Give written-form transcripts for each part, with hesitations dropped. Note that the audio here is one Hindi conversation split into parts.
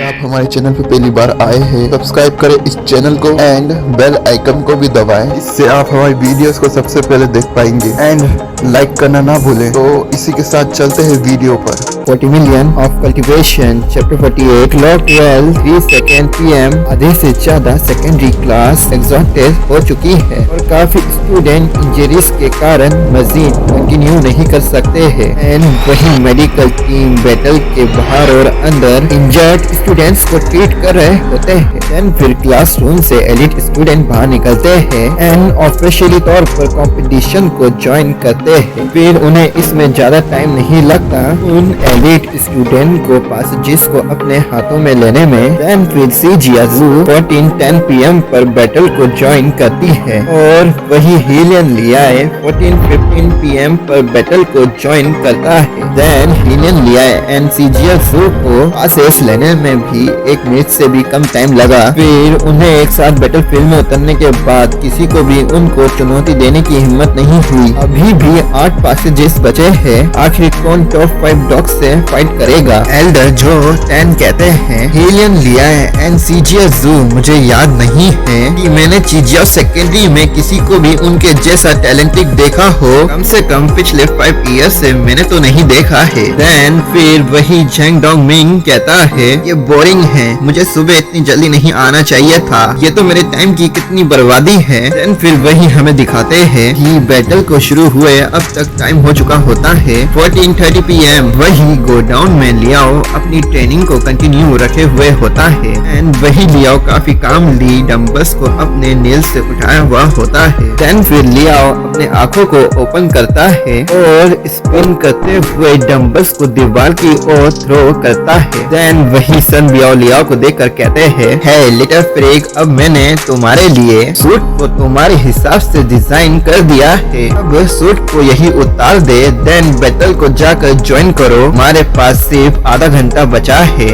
आप हमारे चैनल पे पहली बार आए हैं, सब्सक्राइब करें इस चैनल को एंड बेल आइकन को भी दबाएं। इससे आप हमारी वीडियोस को सबसे पहले देख पाएंगे एंड लाइक करना ना भूलें। तो इसी के साथ चलते हैं वीडियो पर। 40 million of cultivation chapter 48 law 12 3 second PM आधे से ज्यादा सेकेंडरी क्लास एग्जॉस्टेड हो चुकी है और काफी स्टूडेंट इंजरीज के कारण मजीद कंटिन्यू नहीं कर सकते हैं एंड वही मेडिकल टीम बैटल के बाहर और अंदर इंजर्ड स्टूडेंट्स को ट्रीट कर रहे होते हैं। देन फिर क्लासरूम से एलिट स्टूडेंट बाहर निकलते हैं एंड ऑफिशियली तौर पर कंपटीशन को ज्वाइन करते हैं। फिर उन्हें इसमें ज्यादा टाइम नहीं लगता उन एलिट स्टूडेंट को पासेजेस को अपने हाथों में लेने में। देन फिर सीजियाजू 14:10 PM पर बैटल को ज्वाइन करती है और वही हीलियन लियाए 14:15 PM पर बैटल को ज्वाइन करता है। देन हीलियन लियाए एंड सीजियाजू को पासेस लेने में भी 1 मिनट से भी कम टाइम लगा। फिर उन्हें एक साथ बैटल फील्ड में उतरने के बाद किसी को भी उनको चुनौती देने की हिम्मत नहीं हुई। अभी भी 8 पासेजेस बचे हैं। आखिर कौन टॉप 5 डॉग्स से फाइट करेगा? एल्डर जो 10 कहते हैं हीलियन लिया है एंड सीजियाजू मुझे याद नहीं है कि मैंने चीजिया सेकेंडरी में किसी को भी उनके जैसा टैलेंटेड देखा हो। कम से कम पिछले 5 ईयर्स से मैंने तो नहीं देखा है। देन फिर वही झेंग डोंग मिंग कहता है ये बोरिंग है, मुझे सुबह इतनी जल्दी नहीं आना चाहिए था, ये तो मेरे टाइम की कितनी बर्बादी है। देन फिर वही हमें दिखाते हैं कि बैटल को शुरू हुए अब तक टाइम हो चुका होता है 14:30 PM। वही गो डाउन में लियाओ अपनी ट्रेनिंग को कंटिन्यू रखे हुए होता है एंड वही लियाओ काफी कामली डंबल्स को अपने नेल से उठाया हुआ होता है। देन फिर लियाओ अपने आंखों को ओपन करता है और स्पिन करते हुए डंबल्स को दीवार की ओर थ्रो करता है। देन वही सन लियाओ को देखकर कहते हैं हे लिटिल फ्रीक, अब मैंने तुम्हारे लिए सूट को तुम्हारे हिसाब से डिजाइन कर दिया है, अब सूट को यही उतार दे। देन बैटल को जाकर ज्वाइन करो, हमारे पास सिर्फ आधा घंटा बचा है।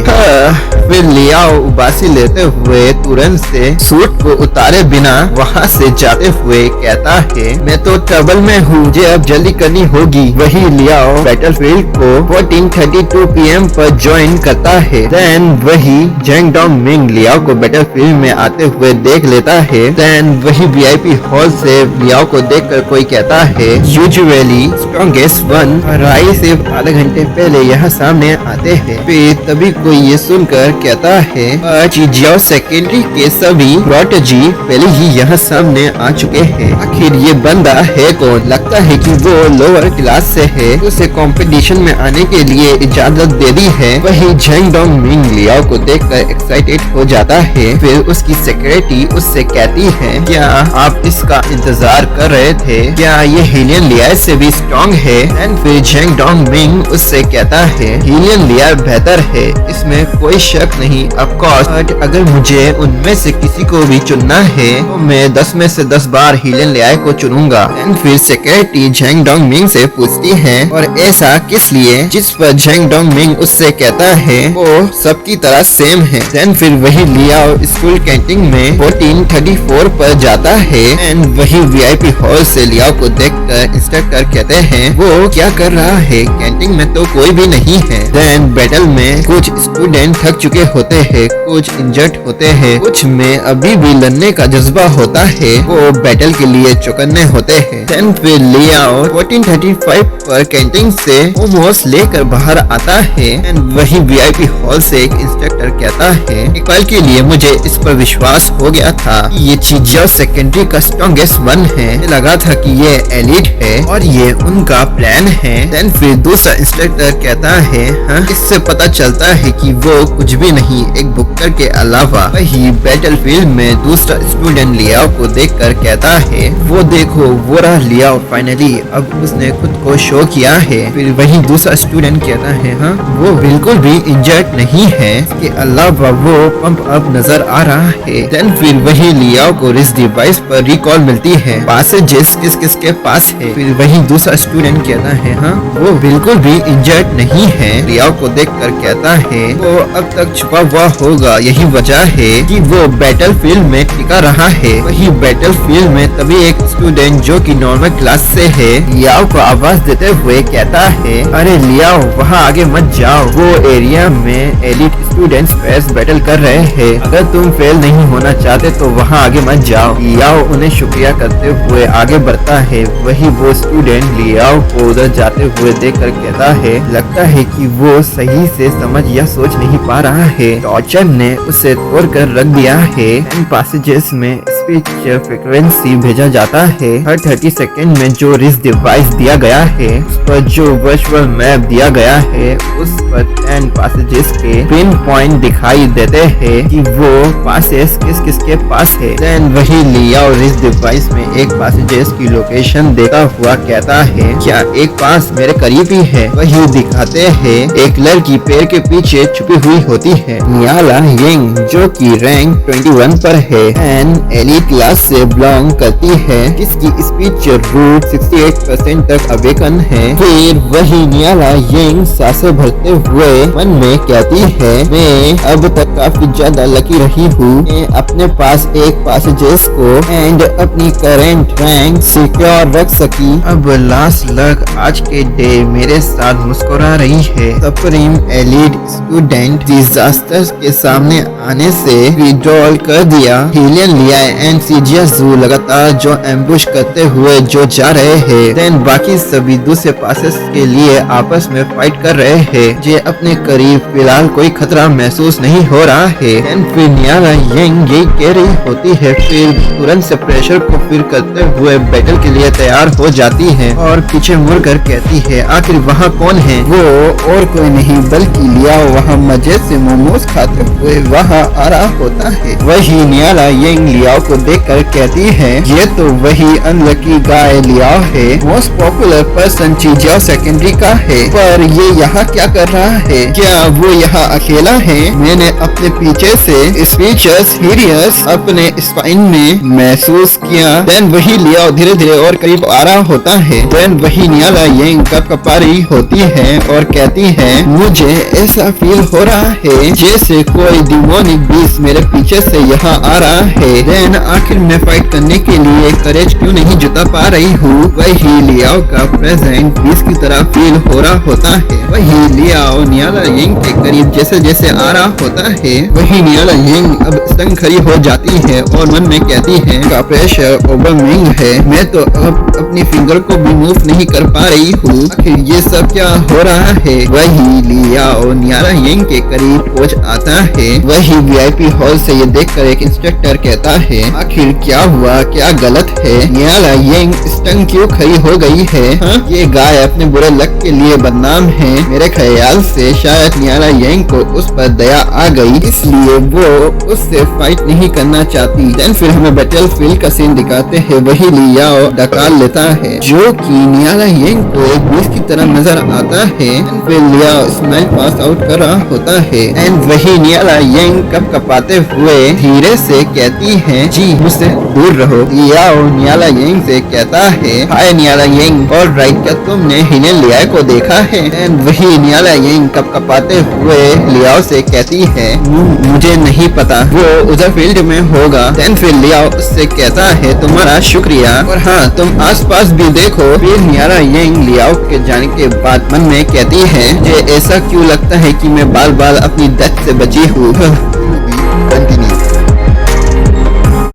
फिर लियाओ उबासी लेते हुए तुरंत से सूट को उतारे बिना वहाँ से जाते हुए कहता है मैं तो ट्रबल में हूँ, मुझे अब जल्दी करनी होगी। वही लियाओ बैटलफील्ड को 14:32 PM पर ज्वाइन करता है। देन वही झेंग डोंग मिंग लियाओ को बैटलफील्ड में आते हुए देख लेता है। देन वही VIP हॉल से लियाओ को देखकर कोई कहता है यूजुअली स्ट्रॉन्गेस्ट वन राय सिर्फ आधे घंटे पहले यहाँ सामने आते हैं। फिर तभी कोई ये सुनकर कहता है चीजियाओ सेकेंडरी के सभी प्रोटेजी पहले ही यहाँ सामने आ चुके हैं। आखिर ये बंदा है कौन? लगता है कि वो लोअर क्लास से है, उसे कंपटीशन में आने के लिए इजाजत दे दी है। वही झेंग डोंग मिंग लियाओ को देखकर एक्साइटेड हो जाता है। फिर उसकी सेक्रेटरी उससे कहती है क्या आप इसका इंतजार कर रहे थे? क्या ये हीलियन लियार से भी स्ट्रॉन्ग है? एंड फिर झेंग डोंग मिंग उससे कहता है हीलियन लियार बेहतर है, इसमें कोई शक नहीं। ऑफ कोर्स बट अगर मुझे उनमें से किसी को भी चुनना है तो मैं 10 में से 10 बार हीलियन लियार को चुनूंगा। एंड फिर सेक्रेटरी झेंग डोंग मिंग से पूछती है और ऐसा किस लिए? जिस पर झेंग डोंग मिंग उससे कहता है वो सबकी तरह सेम है। देन फिर वही लियाओ स्कूल कैंटीन में 14:34 पर जाता है एंड वही VIP हॉल से लियाओ को देखकर इंस्ट्रक्टर कहते हैं वो क्या कर रहा है? कैंटीन में तो कोई भी नहीं है। देन बैटल में कुछ स्टूडेंट थक चुके होते हैं, कुछ इंजर्ड होते हैं, कुछ में अभी भी लड़ने का जज्बा होता है, वो बैटल के लिए चौकन्ने होते हैं। देन फिर लियाओ 14:35 पर कैंटीन से मोमोस लेकर बाहर आता है एंड वही VIP हॉल से एक इंस्ट्रक्टर कहता है एक पल के लिए मुझे इस पर विश्वास हो गया था कि ये चीजिया सेकेंडरी का स्ट्रॉन्गेस्ट वन है, लगा था कि ये एलिट है और ये उनका प्लान है। देन फिर दूसरा इंस्ट्रक्टर कहता है हाँ, इससे पता चलता है कि वो कुछ भी नहीं एक बुक्कर के अलावा। वही बैटलफील्ड में दूसरा स्टूडेंट लियाओ को देखकर कहता है वो देखो वो रहा लियाओ, फाइनली अब उसने खुद को शो किया है। फिर वही दूसरा स्टूडेंट कहता है हाँ वो बिल्कुल भी इंजर्ड नहीं है, इसके अलावा वो पंप अप नजर आ रहा है। देन फिर वही लियाओ को रिस डिवाइस पर रिकॉल मिलती है, पासेजेस किस किस के पास है। फिर वही दूसरा स्टूडेंट कहता है हाँ वो बिल्कुल भी इंजर्ड नहीं है। लियाओ को देखकर कहता है वो अब तक छुपा हुआ होगा, यही वजह है कि वो बैटलफील्ड में टिका रहा है। वही बैटलफील्ड में तभी एक स्टूडेंट जो कि नॉर्मल क्लास से है लियाओ को आवाज देते हुए कहता है, अरे लियाओ वहाँ आगे मत जाओ, वो एरिया में एलिट स्टूडेंट्स फेस बैटल कर रहे हैं, अगर तुम फेल नहीं होना चाहते तो वहाँ आगे मत जाओ। लियाओ उन्हें शुक्रिया करते हुए आगे बढ़ता है। वही वो स्टूडेंट लियाओ को उधर जाते हुए देखकर कहता है, लगता है कि वो सही से समझ या सोच नहीं पा रहा है, टॉर्चर ने उसे तोड़कर रख दिया है। इन पैसेजेस में स्पीच फ्रीक्वेंसी भेजा जाता है। हर 30 सेकेंड में जो रिस डिवाइस दिया गया है उस पर जो वर्चुअल मैप दिया गया है उस पर 10 पैसेजेस के पिन पॉइंट दिखाई देते हैं कि वो पासेस किस किस के पास है। देन वही लियाओ रिस डिवाइस में एक पैसेजेस की लोकेशन देता हुआ कहता है, क्या एक पास मेरे करीब ही है। वही दिखाते हैं एक लड़की पेड़ के पीछे छुपी हुई होती है, नियाला यंग, जो कि रैंक 21 पर है एंड एलिट क्लास से बिलोंग करती है, जिसकी स्पीच रूट 68% तक अवेकन है। फिर वही नियाला यंग सांसें भरते हुए मन में कहती है, मैं अब तक काफी ज्यादा लकी रही हूँ, मैं अपने पास एक पैसेजेस को एंड अपनी करंट रैंक सिक्योर रख सकी। अब लास्ट लक आज के डे मेरे साथ मुस्कुरा रही है। सुप्रीम एलिट स्टूडेंट डिजास्टर्स के सामने आने से विड्रॉल कर दिया। हिलियन लिया एंड सीजियाजू लगातार जो एम्बुश करते हुए जो जा रहे हैं। देन बाकी सभी दूसरे पासेस के लिए आपस में फाइट कर रहे हैं। जे अपने करीब फिलहाल कोई खतरा महसूस नहीं हो रहा है। एंड फिर नियाला यंग यही कह रही होती है, फिर तुरंत से प्रेशर को फिर करते हुए बैटल के लिए तैयार हो जाती है और पीछे मुड़कर कहती है, आखिर वहाँ कौन है। वो और कोई नहीं बल्कि लियाओ वहाँ मजे से मोमोज खाते हुए वहाँ आ रहा होता है। वही नियाला यंग लियाओ को देखकर कहती है, ये तो वही अनलकी गाय लियाओ है, मोस्ट पॉपुलर पर्सन चीजियाओ सेकेंडरी का है, पर ये यहाँ क्या कर रहा है, क्या वो यहाँ अकेला है। मैंने अपने पीछे से स्पीचर्स हीरियस अपने स्पाइन में महसूस किया। देन वही लियाओ धीरे धीरे और करीब आ रहा होता है। देन वही नियाला यंग कपकपा रही होती है और कहती है, मुझे ऐसा फील हो रहा है जैसे कोई डिमोनिक बीस्ट मेरे पीछे से यहाँ आ रहा है। देन आखिर मैं फाइट करने के लिए करेज क्यों नहीं जुटा पा रही हूँ। वही लियाओ का प्रेजेंट बीस्ट की तरह फील हो रहा होता है। वही लियाओ नियाला यंग के करीब जैसे जैसे आ रहा होता है, वही नियाला यंग अब स्तंभ खड़ी हो जाती है और मन में कहती है, का प्रेशर ओवरवेलमिंग है, मैं तो अब अपनी फिंगर को भी मूव नहीं कर पा रही हूँ, आखिर ये सब क्या हो रहा है। वही लियाओ नियाला यंग के करीब पहुँच आता है। वही वीआईपी हॉल से ये देखकर एक इंस्ट्रक्टर कहता है, आखिर क्या हुआ, क्या गलत है, नियाला यंग स्टंग क्यों खड़ी हो गई है। हाँ? ये गाय अपने बुरे लक के लिए बदनाम है। मेरे ख्याल से शायद नियाला यंग को उस पर दया आ गई, इसलिए वो उससे फाइट नहीं करना चाहती। देन फिर हमें बैटलफील्ड का सीन दिखाते हैं। वही लियाओ डकार लेता है जो कि नियाला यंग को एक बीस्ट की तरह नजर आता है। फिर लियाओ स्माइल पास आउट कर रहा होता है एंड वही नियाला यंग कपकपाते हुए धीरे से कहती है, जी मुझसे दूर रहो। लियाओ नियाला यंग से कहता है, हाय नियाला यंग, और राइट, क्या तुमने हिलियन लियाओ को देखा है। एंड वही नियाला यंग कपकपाते हुए लियाओ से कहती है, मुझे नहीं पता, वो उधर फील्ड में होगा। देन फिर लियाओ उससे कहता है, तुम्हारा शुक्रिया, और हाँ तुम आसपास भी देखो। फिर नियाला यंग लियाओ के जाने के बाद मन में कहती है, मुझे ऐसा क्यों लगता है कि मैं बाल बाल अपनी डेथ से बची हूँ। कंटिन्यू।